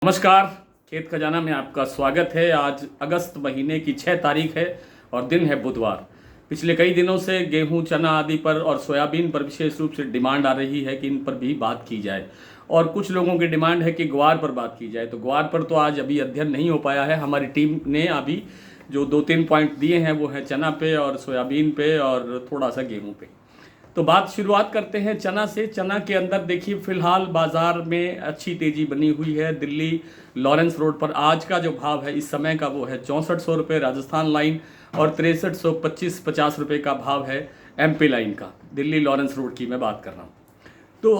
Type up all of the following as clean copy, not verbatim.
नमस्कार। खेत खजाना में आपका स्वागत है। आज अगस्त महीने की 6 तारीख है और दिन है बुधवार। पिछले कई दिनों से गेहूं, चना आदि पर और सोयाबीन पर विशेष रूप से डिमांड आ रही है कि इन पर भी बात की जाए और कुछ लोगों की डिमांड है कि ग्वार पर बात की जाए। तो ग्वार पर तो आज अभी अध्ययन नहीं हो पाया है। हमारी टीम ने अभी जो 2-3 पॉइंट दिए हैं वो है चना पे और सोयाबीन पे और थोड़ा सा गेहूँ पे। तो बात शुरुआत करते हैं चना से। चना के अंदर देखिए फिलहाल बाजार में अच्छी तेजी बनी हुई है। दिल्ली लॉरेंस रोड पर आज का जो भाव है इस समय का वो है 6400 रुपये राजस्थान लाइन और 6325-50 रुपये का भाव है एमपी लाइन का। दिल्ली लॉरेंस रोड की मैं बात कर रहा हूँ। तो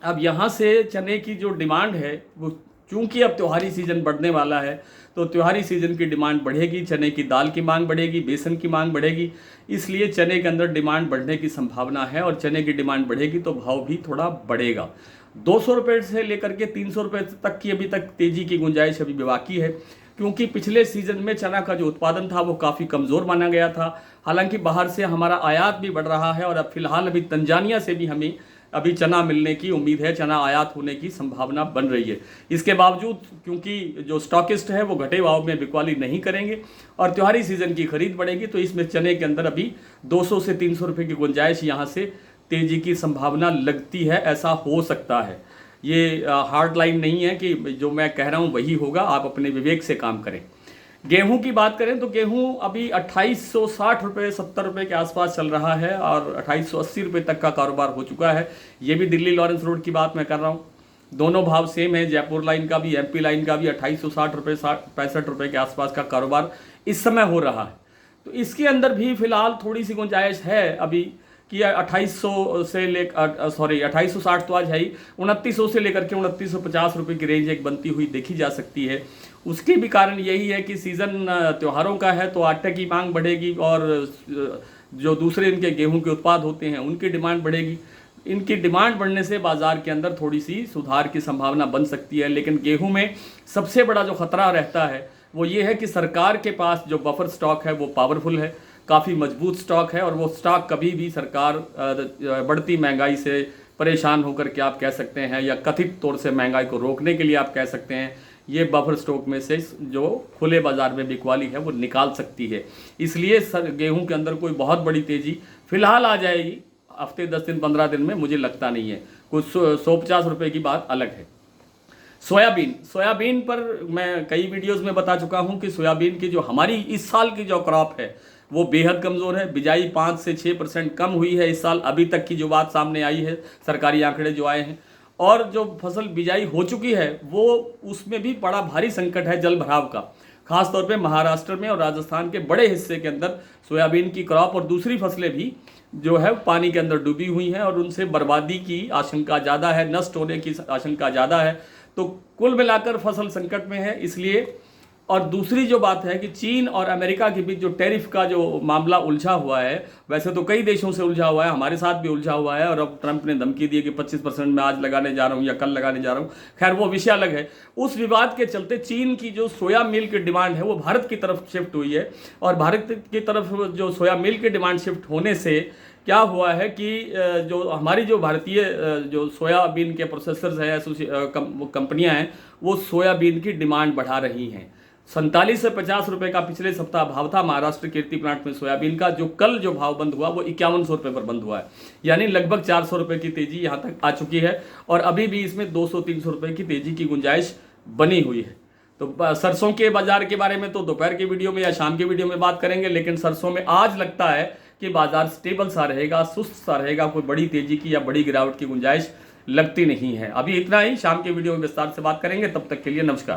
अब यहाँ से चने की जो डिमांड है वो चूंकि अब त्योहारी सीज़न बढ़ने वाला है तो त्योहारी सीज़न की डिमांड बढ़ेगी, चने की दाल की मांग बढ़ेगी, बेसन की मांग बढ़ेगी, इसलिए चने के अंदर डिमांड बढ़ने की संभावना है और चने की डिमांड बढ़ेगी तो भाव भी थोड़ा बढ़ेगा। 200 रुपये से लेकर के 300 रुपये तक की अभी तक तेज़ी की गुंजाइश अभी भी बाकी है, क्योंकि पिछले सीज़न में चना का जो उत्पादन था वो काफ़ी कमज़ोर माना गया था। हालांकि बाहर से हमारा आयात भी बढ़ रहा है और अब फिलहाल अभी तंजानिया से भी हमें अभी चना मिलने की उम्मीद है, चना आयात होने की संभावना बन रही है। इसके बावजूद क्योंकि जो स्टॉकिस्ट है वो घटे भाव में बिकवाली नहीं करेंगे और त्योहारी सीज़न की खरीद बढ़ेगी, तो इसमें चने के अंदर अभी 200 से 300 रुपये की गुंजाइश यहाँ से तेज़ी की संभावना लगती है। ऐसा हो सकता है, ये हार्ड लाइन नहीं है कि जो मैं कह रहा हूँ वही होगा, आप अपने विवेक से काम करें। गेहूं की बात करें तो गेहूं अभी 2860 रुपये 70 रुपये के आसपास चल रहा है और 2880 रुपये तक का कारोबार हो चुका है। ये भी दिल्ली लॉरेंस रोड की बात मैं कर रहा हूँ। दोनों भाव सेम है, जयपुर लाइन का भी एमपी लाइन का भी 2860 रुपये 65 रुपये के आसपास का कारोबार इस समय हो रहा है। तो इसके अंदर भी फिलहाल थोड़ी सी गुंजाइश है अभी कि 2800 से लेकर 2860 तो आज है ही, 2900 से लेकर के 2950 रुपये की रेंज एक बनती हुई देखी जा सकती है। उसके भी कारण यही है कि सीज़न त्योहारों का है तो आटे की मांग बढ़ेगी और जो दूसरे इनके गेहूं के उत्पाद होते हैं उनकी डिमांड बढ़ेगी। इनकी डिमांड बढ़ने से बाज़ार के अंदर थोड़ी सी सुधार की संभावना बन सकती है। लेकिन गेहूं में सबसे बड़ा जो खतरा रहता है वो ये है कि सरकार के पास जो बफर स्टॉक है वो पावरफुल है, काफ़ी मजबूत स्टॉक है और वो स्टॉक कभी भी सरकार बढ़ती महंगाई से परेशान होकर के आप कह सकते हैं या कथित तौर से महंगाई को रोकने के लिए आप कह सकते हैं, ये बफर स्टॉक में से जो खुले बाजार में बिकवाली है वो निकाल सकती है। इसलिए गेहूं के अंदर कोई बहुत बड़ी तेज़ी फिलहाल आ जाएगी हफ्ते 10 दिन 15 दिन में, मुझे लगता नहीं है। कुछ 150 रुपये की बात अलग है। सोयाबीन पर मैं कई वीडियोस में बता चुका हूं कि सोयाबीन की जो हमारी इस साल की जो क्रॉप है वो बेहद कमज़ोर है। बिजाई 5 से 6% कम हुई है इस साल, अभी तक की जो बात सामने आई है, सरकारी आंकड़े जो आए हैं। और जो फसल बिजाई हो चुकी है वो उसमें भी बड़ा भारी संकट है जल भराव का, खास तौर पे महाराष्ट्र में और राजस्थान के बड़े हिस्से के अंदर सोयाबीन की क्रॉप और दूसरी फसलें भी जो है पानी के अंदर डूबी हुई हैं और उनसे बर्बादी की आशंका ज़्यादा है, नष्ट होने की आशंका ज़्यादा है। तो कुल मिलाकर फसल संकट में है। इसलिए और दूसरी जो बात है कि चीन और अमेरिका के बीच जो टैरिफ का जो मामला उलझा हुआ है, वैसे तो कई देशों से उलझा हुआ है, हमारे साथ भी उलझा हुआ है और अब ट्रंप ने धमकी दी कि 25% में आज लगाने जा रहा हूं या कल लगाने जा रहा हूं। खैर वो विषय अलग है। उस विवाद के चलते चीन की जो सोया मिल की डिमांड है वो भारत की तरफ शिफ्ट हुई है और भारत की तरफ जो सोया मिल की डिमांड शिफ्ट होने से क्या हुआ है कि जो हमारी जो भारतीय जो सोयाबीन के प्रोसेसर्स हैं, कंपनियां हैं, वो सोयाबीन की डिमांड बढ़ा रही हैं। 47 से 50 रुपये का पिछले सप्ताह भाव था महाराष्ट्र कीर्ति प्लांट में सोयाबीन का, जो कल जो भाव बंद हुआ वो 5100 रुपये पर बंद हुआ है, यानी लगभग 400 रुपये की तेजी यहाँ तक आ चुकी है और अभी भी इसमें 200-300 रुपये की तेजी की गुंजाइश बनी हुई है। तो सरसों के बाजार के बारे में तो दोपहर के वीडियो में या शाम के वीडियो में बात करेंगे, लेकिन सरसों में आज लगता है कि बाजार स्टेबल सा रहेगा, सुस्त सा रहेगा, कोई बड़ी तेजी की या बड़ी गिरावट की गुंजाइश लगती नहीं है। अभी इतना ही, शाम के वीडियो में विस्तार से बात करेंगे। तब तक के लिए नमस्कार।